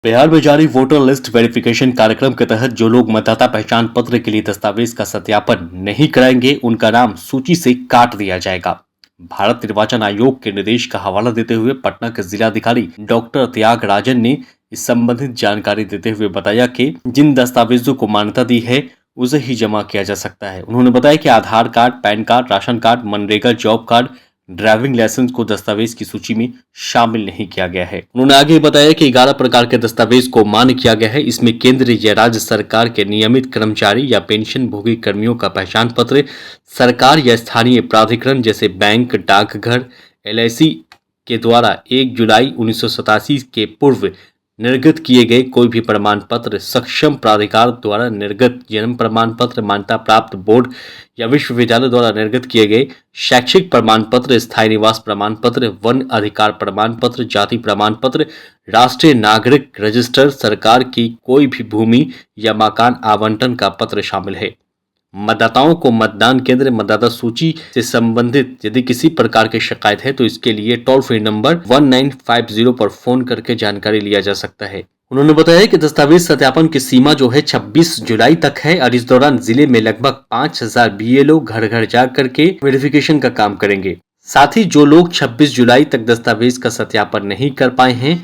बिहार में जारी voter list verification कार्यक्रम के तहत जो लोग मतदाता पहचान पत्र के लिए दस्तावेज का सत्यापन नहीं कराएंगे, उनका नाम सूची से काट दिया जाएगा। भारत निर्वाचन आयोग के निर्देश का हवाला देते हुए पटना के जिलाधिकारी डॉक्टर त्यागराजन ने इस संबंधित जानकारी देते हुए बताया कि जिन दस्तावेजों को मान्यता दी है उसे ही जमा किया जा सकता है। उन्होंने बताया कि Aadhaar card, PAN card, ration card, MNREGA job card, driving licence को दस्तावेज की सूची में शामिल नहीं किया गया है। उन्होंने आगे बताया कि 11 प्रकार के दस्तावेज को मान्य किया गया है। इसमें केंद्र या राज्य सरकार के नियमित कर्मचारी या पेंशन भोगी कर्मियों का पहचान पत्र, सरकार या स्थानीय प्राधिकरण जैसे बैंक, डाकघर, LIC के द्वारा 1 जुलाई 1987 के पूर्व निर्गत किए गए कोई भी प्रमाण पत्र, सक्षम प्राधिकार द्वारा निर्गत जन्म प्रमाण पत्र, मान्यता प्राप्त बोर्ड या विश्वविद्यालय द्वारा निर्गत किए गए शैक्षिक प्रमाण पत्र, स्थायी निवास प्रमाण पत्र, वन अधिकार प्रमाण पत्र, जाति प्रमाण पत्र, राष्ट्रीय नागरिक रजिस्टर, सरकार की कोई भी भूमि या मकान आवंटन का पत्र शामिल है। मतदाताओं को मतदान केंद्र, मतदाता सूची से संबंधित यदि किसी प्रकार की शिकायत है तो इसके लिए टोल फ्री नंबर 1950 पर फोन करके जानकारी लिया जा सकता है। उन्होंने बताया कि दस्तावेज सत्यापन की सीमा जो है 26 जुलाई तक है और इस दौरान जिले में लगभग 5000 BLO घर घर जा करके वेरिफिकेशन का काम करेंगे। साथ ही जो लोग 26 जुलाई तक दस्तावेज का सत्यापन नहीं कर पाए हैं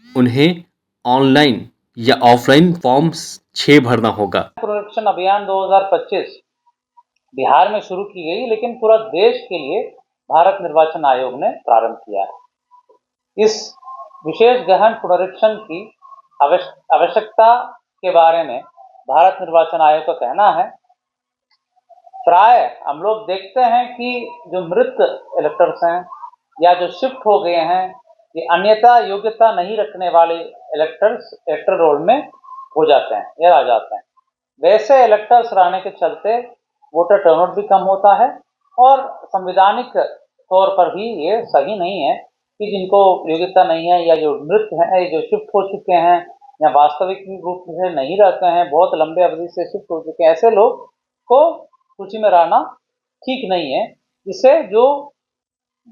उन्हें ऑनलाइन या ऑफलाइन फॉर्म 6 भरना होगा। पुनरीक्षण अभियान 2025 बिहार में शुरू की गई, लेकिन पूरा देश के लिए भारत निर्वाचन आयोग ने प्रारंभ किया है। इस विशेष गहन पुनरीक्षण की आवश्यकता के बारे में भारत निर्वाचन आयोग का कहना है, प्राय हम लोग देखते हैं कि जो मृत इलेक्टर्स हैं या जो शिफ्ट हो गए हैं, ये अन्यथा योग्यता नहीं रखने वाले इलेक्टर्स इलेक्टर रोल में हो जाते हैं या आ जाते हैं। वैसे इलेक्टर्स रहने के चलते वोटर टर्नआउट भी कम होता है और संवैधानिक तौर पर भी ये सही नहीं है कि जिनको योग्यता नहीं है या जो मृत हैं, जो शिफ्ट हो चुके हैं या वास्तविक रूप से नहीं रहते हैं, बहुत लंबे अवधि से शिफ्ट हो चुके हैं, ऐसे लोग को सूची में रहना ठीक नहीं है। इससे जो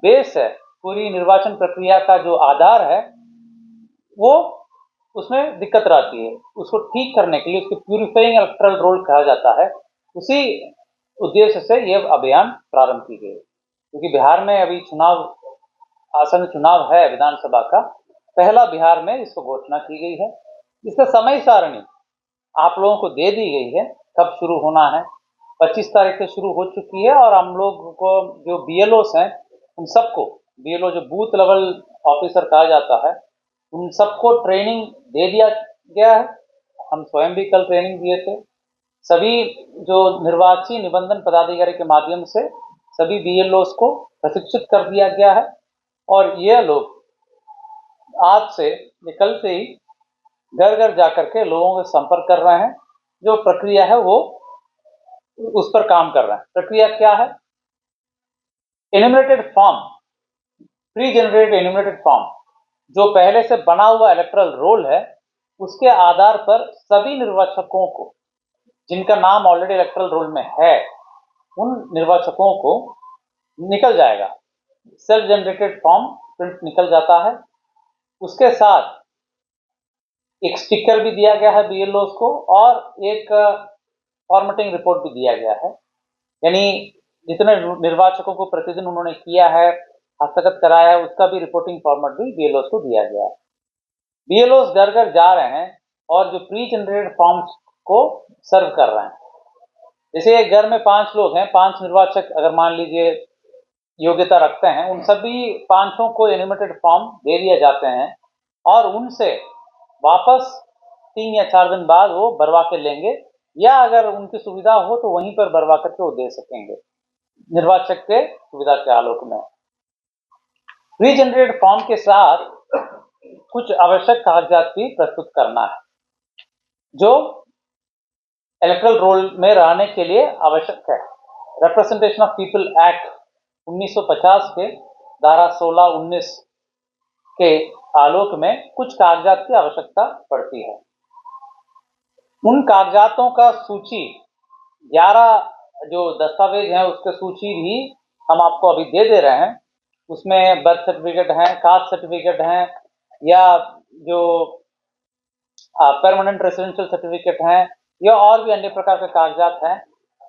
बेस है, पूरी निर्वाचन प्रक्रिया का जो आधार है, वो उसमें दिक्कत रहती है। उसको ठीक करने के लिए उसको प्यूरिफाइंग इलेक्टोरल रोल कहा जाता है। उसी उद्देश्य से यह अभियान प्रारंभ की गई, क्योंकि बिहार में अभी आसन्न चुनाव है विधानसभा का। पहला बिहार में इसको घोषणा की गई है। इसका समय सारणी आप लोगों को दे दी गई है, कब शुरू होना है। 25 तारीख से शुरू हो चुकी है और हम लोग को जो BLOs हैं उन सबको, BLO जो बूथ लेवल ऑफिसर कहा जाता है, उन सबको ट्रेनिंग दे दिया गया है। हम स्वयं भी कल ट्रेनिंग दिए थे। सभी जो निर्वाची निबंधन पदाधिकारी के माध्यम से सभी BLOs को प्रशिक्षित कर दिया गया है और ये लोग आज से कल से ही घर घर जाकर के लोगों से संपर्क कर रहे हैं। जो प्रक्रिया है वो उस पर काम कर रहे हैं। प्रक्रिया क्या है? Enumerated form, pre generated enumerated form, जो पहले से बना हुआ इलेक्टोरल रोल है, उसके आधार पर सभी निर्वाचकों को जिनका नाम ऑलरेडी इलेक्टोरल रोल में है, उन निर्वाचकों को निकल जाएगा। सेल्फ जनरेटेड फॉर्म प्रिंट निकल जाता है। उसके साथ एक स्टिकर भी दिया गया है BLOs को और एक फॉर्मेटिंग रिपोर्ट भी दिया गया है। यानी जितने निर्वाचकों को प्रतिदिन उन्होंने किया है, हस्तगत कराया है, उसका भी रिपोर्टिंग फॉर्मेट भी BLOs को दिया गया है। BLOs घर घर जा रहे हैं और जो प्री जनरेटेड फॉर्म्स को सर्व कर रहे हैं। जैसे एक घर में 5 लोग हैं, 5 निर्वाचक अगर मान लीजिए योग्यता रखते हैं, उन सभी 5 को एन्यूमरेटेड फॉर्म दे दिए जाते हैं और उनसे वापस 3 या 4 दिन बाद वो भरवा के लेंगे, या अगर उनकी सुविधा हो तो वहीं पर भरवा करके वो दे सकेंगे निर्वाचक के सुविधा के आलोक में। प्री जनरेटेड फॉर्म के साथ कुछ आवश्यक कागजात भी प्रस्तुत करना है, जो इलेक्टोरल रोल में रहने के लिए आवश्यक है। रिप्रेजेंटेशन ऑफ पीपल एक्ट 1950 के धारा 16-19 के आलोक में कुछ कागजात की आवश्यकता पड़ती है। उन कागजातों का सूची 11 जो दस्तावेज हैं उसके सूची भी हम आपको अभी दे रहे हैं। उसमें बर्थ सर्टिफिकेट हैं, कास्ट सर्टिफिकेट हैं, या जो परमानेंट रेसिडेंशियल सर्टिफिकेट हैं या और भी अन्य प्रकार के कागजात हैं।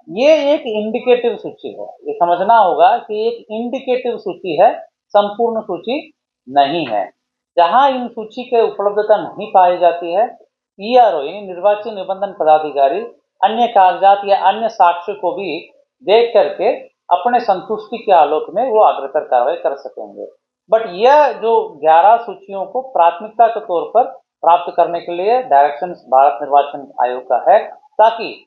ये एक इंडिकेटिव सूची है, ये समझना होगा कि एक इंडिकेटिव सूची है, संपूर्ण सूची नहीं है। जहां इन सूची की उपलब्धता नहीं पाई जाती है, ईआरओ यानी निर्वाचन निबंधन पदाधिकारी अन्य कागजात या अन्य साक्ष्य को भी देख करके अपने संतुष्टि के आलोक में वो अग्रतर कार्रवाई कर सकेंगे। बट यह जो 11 सूचियों को प्राथमिकता के तौर पर प्राप्त करने के लिए डायरेक्शन भारत निर्वाचन आयोग का है, ताकि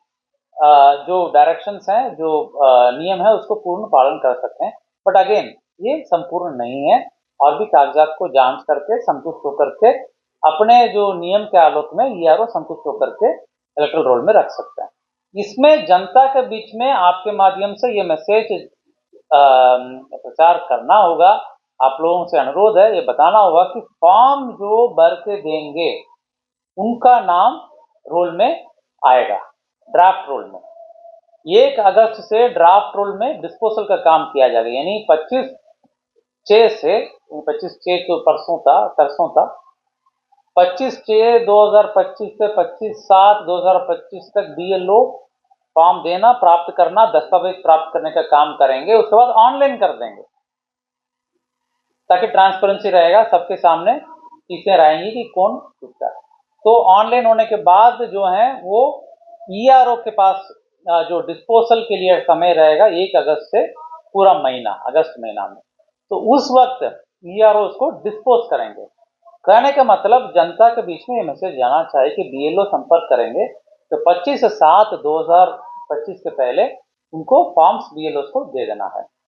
जो डायरेक्शंस हैं, जो नियम है, उसको पूर्ण पालन कर सकें। बट अगेन ये संपूर्ण नहीं है, और भी कागजात को जांच करके संतुष्ट होकर के अपने जो नियम के आलोक में ईआरओ संतुष्ट होकर के इलेक्टोरल रोल में रख सकते हैं। इसमें जनता के बीच में आपके माध्यम से ये मैसेज प्रचार करना होगा, आप लोगों से अनुरोध है, ये बताना होगा कि फॉर्म जो भर के देंगे उनका नाम रोल में आएगा, ड्राफ्ट रोल में। 1 अगस्त से ड्राफ्ट रोल में डिस्पोजल का काम किया जाएगा, यानी 25/6 से 25/6 तो परसों था 25/6/2025 से 25/7/2025 तक बीएलओ फॉर्म देना, प्राप्त करना, दस्तावेज प्राप्त करने का काम करेंगे। उसके बाद ऑनलाइन कर देंगे, ताकि ट्रांसपेरेंसी रहेगा, सबके सामने चीजें रहेंगी कि कौन किसका। तो ऑनलाइन होने के बाद जो है वो ईआरओ के पास जो डिस्पोजल के लिए समय रहेगा 1 अगस्त से पूरा महीना, अगस्त महीना में, तो उस वक्त ईआरओ उसको डिस्पोज करेंगे। कहने का मतलब जनता के बीच में ये मैसेज जाना चाहिए कि बीएलओ संपर्क करेंगे तो 25/7/2025 के पहले उनको फॉर्म्स बीएलओ को दे देना है।